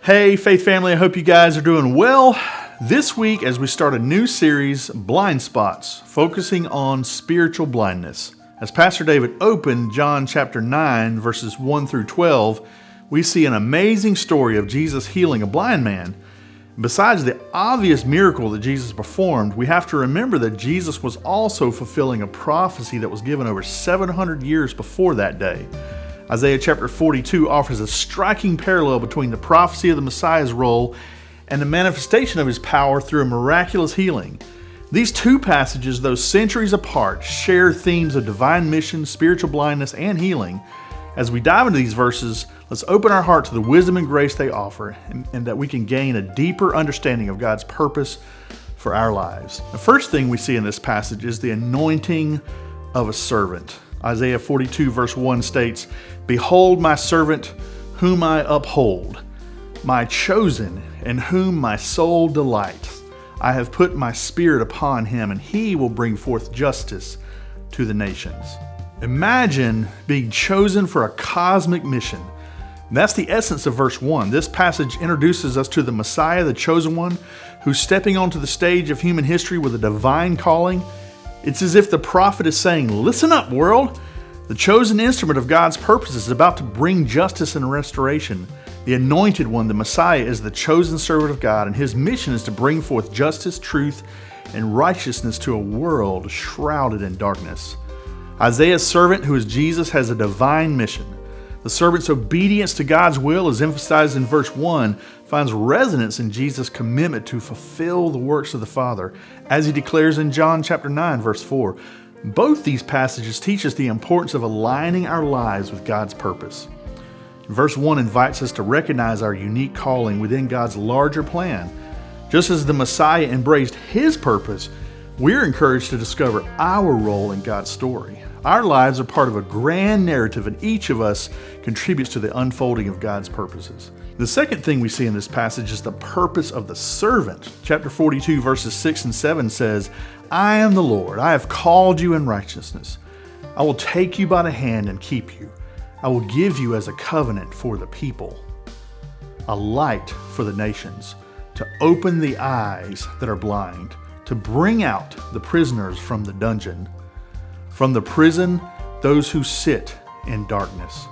Hey, Faith family, I hope you guys are doing well. This week, as we start a new series, Blindspots, focusing on spiritual blindness. As Pastor David opened John chapter 9, verses 1 through 12, we see an amazing story of Jesus healing a blind man. Besides the obvious miracle that Jesus performed, we have to remember that Jesus was also fulfilling a prophecy that was given over 700 years before that day. Isaiah chapter 42 offers a striking parallel between the prophecy of the Messiah's role and the manifestation of his power through a miraculous healing. These two passages, though centuries apart, share themes of divine mission, spiritual blindness, and healing. As we dive into these verses, let's open our heart to the wisdom and grace they offer, and that we can gain a deeper understanding of God's purpose for our lives. The first thing we see in this passage is the anointing of a servant. Isaiah 42 verse 1 states, "Behold my servant whom I uphold, my chosen in whom my soul delights. I have put my spirit upon him, and he will bring forth justice to the nations." Imagine being chosen for a cosmic mission. And that's the essence of verse 1. This passage introduces us to the Messiah, the chosen one, who's stepping onto the stage of human history with a divine calling. It's as if the prophet is saying, "Listen up, world. The chosen instrument of God's purpose is about to bring justice and restoration. The anointed one, the Messiah, is the chosen servant of God, and his mission is to bring forth justice, truth, and righteousness to a world shrouded in darkness." Isaiah's servant, who is Jesus, has a divine mission. The servant's obedience to God's will, as emphasized in verse 1, finds resonance in Jesus' commitment to fulfill the works of the Father, as he declares in John chapter 9, verse 4. Both these passages teach us the importance of aligning our lives with God's purpose. Verse 1 invites us to recognize our unique calling within God's larger plan. Just as the Messiah embraced his purpose, we're encouraged to discover our role in God's story. Our lives are part of a grand narrative, and each of us contributes to the unfolding of God's purposes. The second thing we see in this passage is the purpose of the servant. Chapter 42, verses 6 and 7 says, "I am the Lord. I have called you in righteousness. I will take you by the hand and keep you. I will give you as a covenant for the people, a light for the nations, to open the eyes that are blind, to bring out the prisoners from the dungeon, from the prison, those who sit in darkness."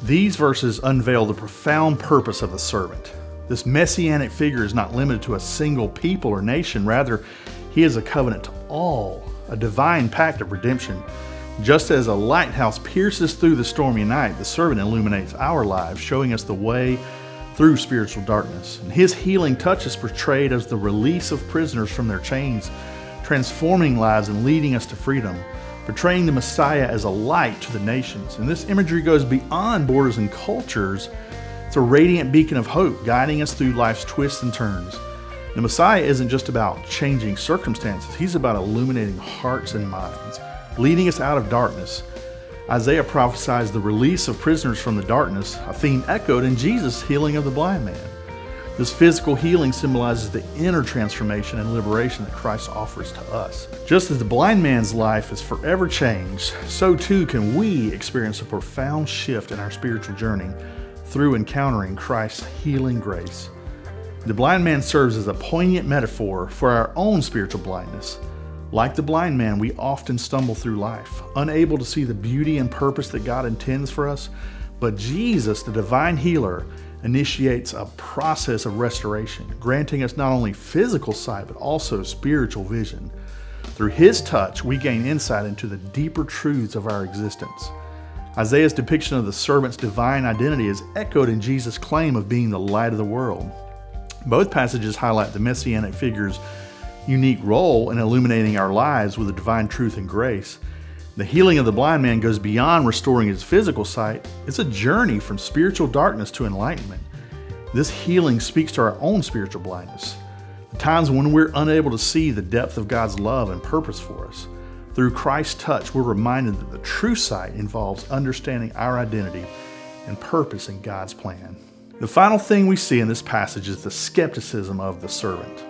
These verses unveil the profound purpose of the servant. This messianic figure is not limited to a single people or nation. Rather, he is a covenant to all, a divine pact of redemption. Just as a lighthouse pierces through the stormy night, the servant illuminates our lives, showing us the way through spiritual darkness. And his healing touch is portrayed as the release of prisoners from their chains, transforming lives and leading us to freedom, portraying the Messiah as a light to the nations. And this imagery goes beyond borders and cultures. It's a radiant beacon of hope, guiding us through life's twists and turns. The Messiah isn't just about changing circumstances. He's about illuminating hearts and minds, leading us out of darkness. Isaiah prophesies the release of prisoners from the darkness, a theme echoed in Jesus' healing of the blind man. This physical healing symbolizes the inner transformation and liberation that Christ offers to us. Just as the blind man's life is forever changed, so too can we experience a profound shift in our spiritual journey through encountering Christ's healing grace. The blind man serves as a poignant metaphor for our own spiritual blindness. Like the blind man, we often stumble through life, unable to see the beauty and purpose that God intends for us. But Jesus, the divine healer, initiates a process of restoration, granting us not only physical sight, but also spiritual vision. Through his touch, we gain insight into the deeper truths of our existence. Isaiah's depiction of the servant's divine identity is echoed in Jesus' claim of being the light of the world. Both passages highlight the messianic figure's unique role in illuminating our lives with the divine truth and grace. The healing of the blind man goes beyond restoring his physical sight. It's a journey from spiritual darkness to enlightenment. This healing speaks to our own spiritual blindness, the times when we're unable to see the depth of God's love and purpose for us. Through Christ's touch, we're reminded that the true sight involves understanding our identity and purpose in God's plan. The final thing we see in this passage is the skepticism of the servant.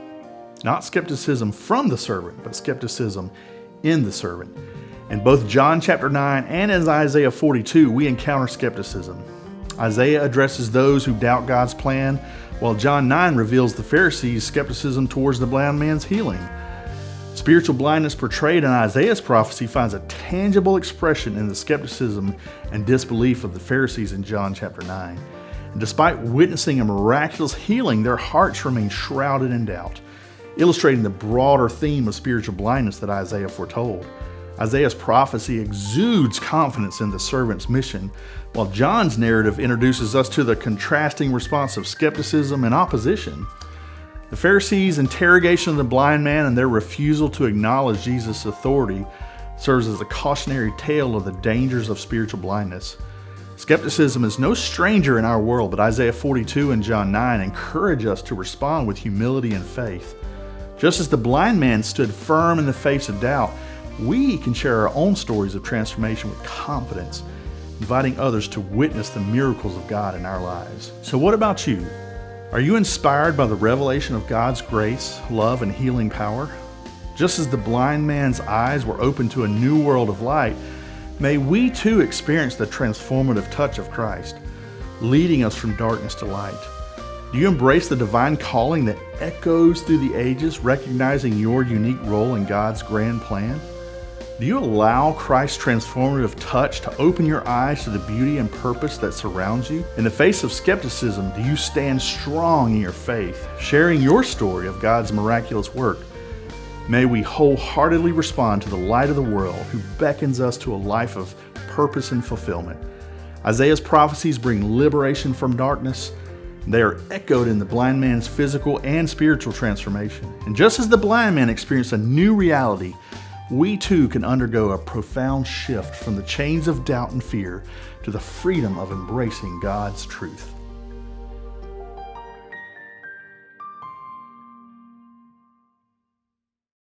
Not skepticism from the servant, but skepticism in the servant. In both John chapter 9 and in Isaiah 42, we encounter skepticism. Isaiah addresses those who doubt God's plan, while John 9 reveals the Pharisees' skepticism towards the blind man's healing. Spiritual blindness portrayed in Isaiah's prophecy finds a tangible expression in the skepticism and disbelief of the Pharisees in John chapter 9. And despite witnessing a miraculous healing, their hearts remain shrouded in doubt, illustrating the broader theme of spiritual blindness that Isaiah foretold. Isaiah's prophecy exudes confidence in the servant's mission, while John's narrative introduces us to the contrasting response of skepticism and opposition. The Pharisees' interrogation of the blind man and their refusal to acknowledge Jesus' authority serves as a cautionary tale of the dangers of spiritual blindness. Skepticism is no stranger in our world, but Isaiah 42 and John 9 encourage us to respond with humility and faith. Just as the blind man stood firm in the face of doubt, we can share our own stories of transformation with confidence, inviting others to witness the miracles of God in our lives. So what about you? Are you inspired by the revelation of God's grace, love, and healing power? Just as the blind man's eyes were opened to a new world of light, may we too experience the transformative touch of Christ, leading us from darkness to light. Do you embrace the divine calling that echoes through the ages, recognizing your unique role in God's grand plan? Do you allow Christ's transformative touch to open your eyes to the beauty and purpose that surrounds you? In the face of skepticism, do you stand strong in your faith, sharing your story of God's miraculous work? May we wholeheartedly respond to the light of the world who beckons us to a life of purpose and fulfillment. Isaiah's prophecies bring liberation from darkness. They are echoed in the blind man's physical and spiritual transformation. And just as the blind man experienced a new reality, we too can undergo a profound shift from the chains of doubt and fear to the freedom of embracing God's truth.